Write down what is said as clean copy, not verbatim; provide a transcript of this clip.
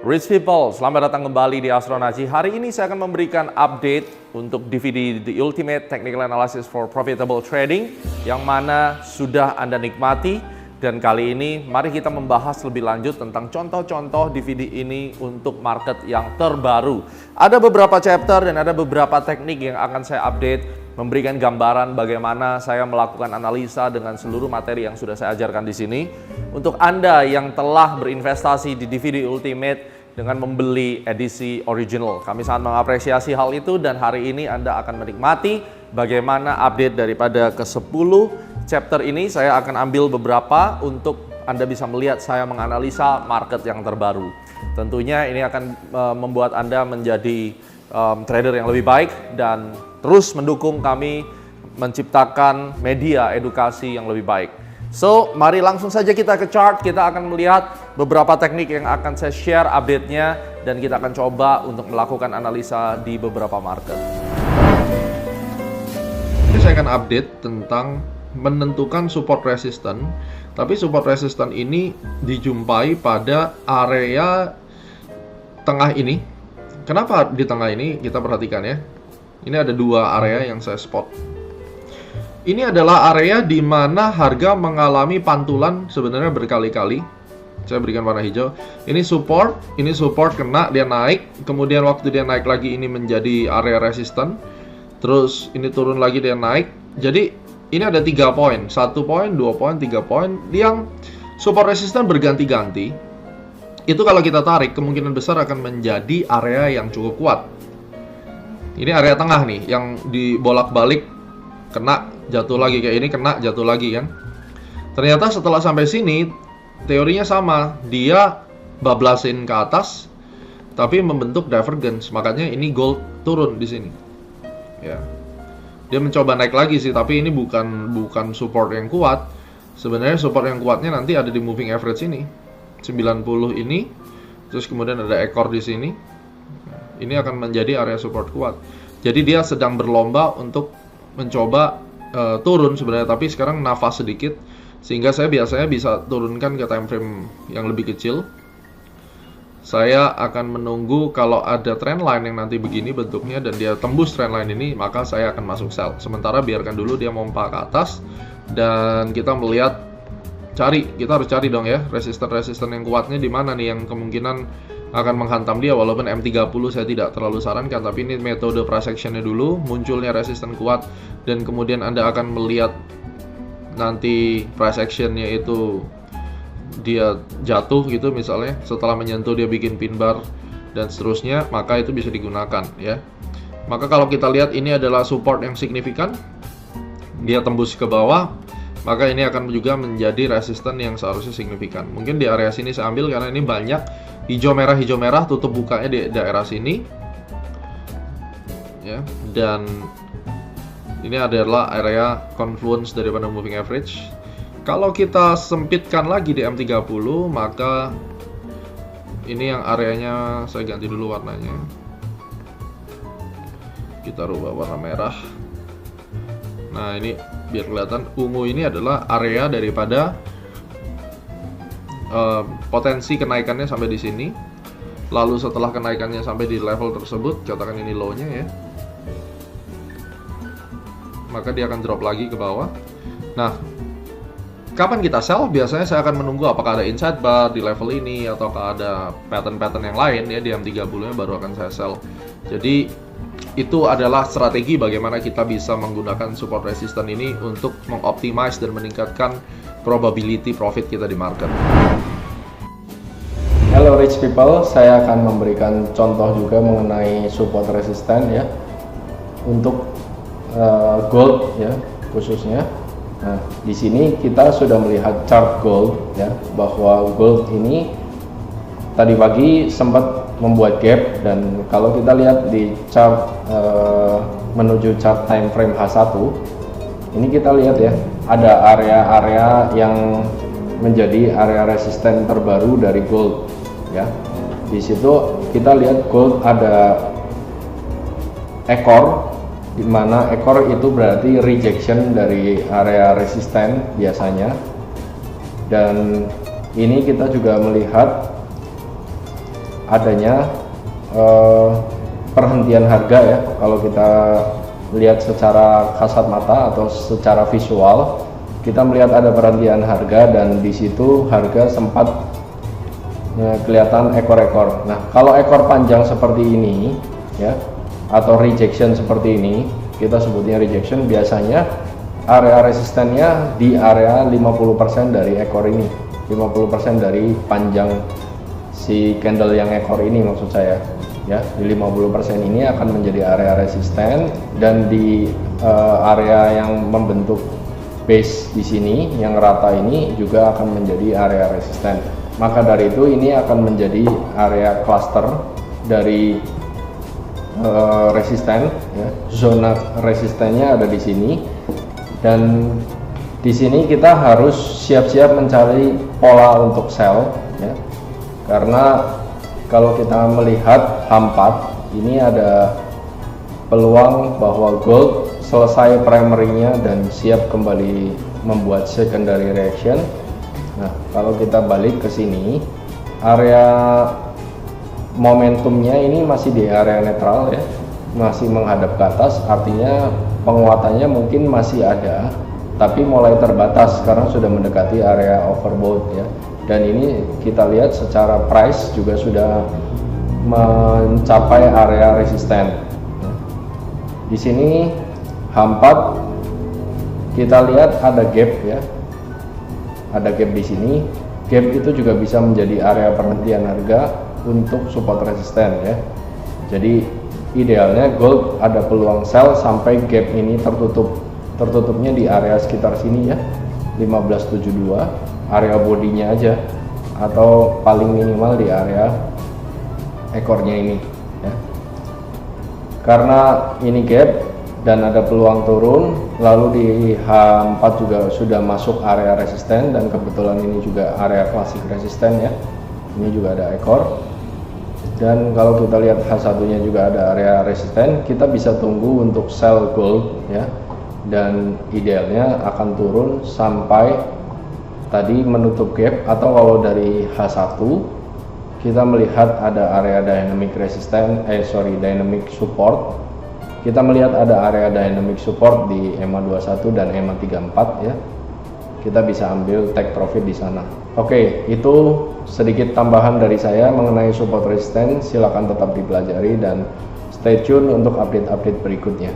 Rich people, selamat datang kembali di Astronaci. Hari ini saya akan memberikan update untuk DVD The Ultimate Technical Analysis for Profitable Trading yang mana sudah Anda nikmati. Dan kali ini mari kita membahas lebih lanjut tentang contoh-contoh DVD ini untuk market yang terbaru. Ada beberapa chapter dan ada beberapa teknik yang akan saya update, memberikan gambaran bagaimana saya melakukan analisa dengan seluruh materi yang sudah saya ajarkan di sini. Untuk Anda yang telah berinvestasi di DVD Ultimate dengan membeli edisi original, kami sangat mengapresiasi hal itu dan hari ini Anda akan menikmati bagaimana update daripada ke-10 chapter ini. Saya akan ambil beberapa untuk Anda bisa melihat saya menganalisa market yang terbaru. Tentunya ini akan membuat Anda menjadi trader yang lebih baik dan terus mendukung kami menciptakan media edukasi yang lebih baik. So, mari langsung saja kita ke chart. Kita akan melihat beberapa teknik yang akan saya share update-nya dan kita akan coba untuk melakukan analisa di beberapa market. Ini saya akan update tentang menentukan support resistance. Tapi support resistance ini dijumpai pada area tengah ini. Kenapa di tengah ini? Kita perhatikan ya. Ini ada dua area yang saya spot. Ini adalah area di mana harga mengalami pantulan sebenarnya berkali-kali. Saya berikan warna hijau. Ini support kena, dia naik. Kemudian waktu dia naik lagi ini menjadi area resisten. Terus ini turun lagi, dia naik. Jadi ini ada 3 poin. 1 poin, 2 poin, 3 poin. Yang support resisten berganti-ganti. Itu kalau kita tarik, kemungkinan besar akan menjadi area yang cukup kuat. Ini area tengah nih, yang dibolak-balik, kena, jatuh lagi kayak ini, kena, jatuh lagi kan. Ternyata setelah sampai sini, teorinya sama. Dia bablasin ke atas, tapi membentuk divergence. Makanya ini gold turun di sini. Ya. Dia mencoba naik lagi sih, tapi ini bukan support yang kuat. Sebenarnya support yang kuatnya nanti ada di moving average ini. 90 ini, terus kemudian ada ekor di sini. Ini akan menjadi area support kuat. Jadi dia sedang berlomba untuk mencoba turun sebenarnya, tapi sekarang nafas sedikit sehingga saya biasanya bisa turunkan ke time frame yang lebih kecil. Saya akan menunggu kalau ada trend line yang nanti begini bentuknya dan dia tembus trend line ini, maka saya akan masuk sell. Sementara biarkan dulu dia mompa ke atas dan kita melihat kita harus cari dong ya resisten yang kuatnya di mana nih yang kemungkinan akan menghantam dia. Walaupun M30 saya tidak terlalu sarankan, tapi ini metode price action-nya dulu, munculnya resisten kuat dan kemudian Anda akan melihat nanti price action-nya itu dia jatuh gitu misalnya, setelah menyentuh dia bikin pin bar dan seterusnya, maka itu bisa digunakan ya. Maka kalau kita lihat ini adalah support yang signifikan, dia tembus ke bawah, maka ini akan juga menjadi resisten yang seharusnya signifikan. Mungkin di area sini saya ambil karena ini banyak hijau merah tutup bukanya di daerah sini ya, dan ini adalah area confluence daripada moving average. Kalau kita sempitkan lagi di M30, maka ini yang areanya saya ganti dulu warnanya, kita rubah warna merah. Nah ini biar kelihatan ungu, ini adalah area daripada potensi kenaikannya sampai di sini. Lalu setelah kenaikannya sampai di level tersebut, katakan ini low-nya ya, maka dia akan drop lagi ke bawah. Nah, kapan kita sell? Biasanya saya akan menunggu apakah ada inside bar di level ini ataukah ada pattern-pattern yang lain ya di M30-nya, baru akan saya sell. Jadi itu adalah strategi bagaimana kita bisa menggunakan support resistance ini untuk mengoptimize dan meningkatkan probability profit kita di market. Hello rich people, saya akan memberikan contoh juga mengenai support resistance ya untuk gold ya khususnya. Nah, di sini kita sudah melihat chart gold ya, bahwa gold ini tadi pagi sempat membuat gap, dan kalau kita lihat di chart menuju chart time frame H1 ini kita lihat ya, ada area-area yang menjadi area resisten terbaru dari gold ya. Di situ kita lihat gold ada ekor, di mana ekor itu berarti rejection dari area resisten biasanya. Dan ini kita juga melihat adanya perhentian harga ya. Kalau kita lihat secara kasat mata atau secara visual, kita melihat ada perhentian harga dan di situ harga sempat kelihatan ekor-ekor. Nah, kalau ekor panjang seperti ini ya, atau rejection seperti ini, kita sebutnya rejection, biasanya area resistennya di area 50% dari ekor ini, 50% dari panjang si candle yang ekor ini maksud saya ya. Di 50% ini akan menjadi area resisten, dan di area yang membentuk base di sini yang rata ini juga akan menjadi area resisten. Maka dari itu ini akan menjadi area cluster dari resisten ya. Zona resistennya ada di sini, dan di sini kita harus siap-siap mencari pola untuk sell ya. Karena kalau kita melihat H4 ini ada peluang bahwa gold selesai primary-nya dan siap kembali membuat secondary reaction. Nah, kalau kita balik ke sini, area momentumnya ini masih di area netral ya, masih menghadap ke atas, artinya penguatannya mungkin masih ada, tapi mulai terbatas karena sudah mendekati area overbought ya. Dan ini kita lihat secara price juga sudah mencapai area resisten. Di sini H4 kita lihat ada gap ya, ada gap di sini. Gap itu juga bisa menjadi area perhentian harga untuk support resisten ya. Jadi idealnya gold ada peluang sell sampai gap ini tertutup. Tertutupnya di area sekitar sini ya, 1572, area bodinya aja, atau paling minimal di area ekornya ini ya. Karena ini gap dan ada peluang turun, lalu di H4 juga sudah masuk area resisten, dan kebetulan ini juga area klasik resisten ya. Ini juga ada ekor, dan kalau kita lihat H1 nya juga ada area resisten, kita bisa tunggu untuk sell gold ya, dan idealnya akan turun sampai tadi menutup gap, atau kalau dari H1 kita melihat ada area dynamic resisten, dynamic support. Kita melihat ada area dynamic support di EMA 21 dan EMA 34 ya. Kita bisa ambil take profit di sana. Oke, itu sedikit tambahan dari saya mengenai support resisten. Silakan tetap dipelajari dan stay tune untuk update-update berikutnya.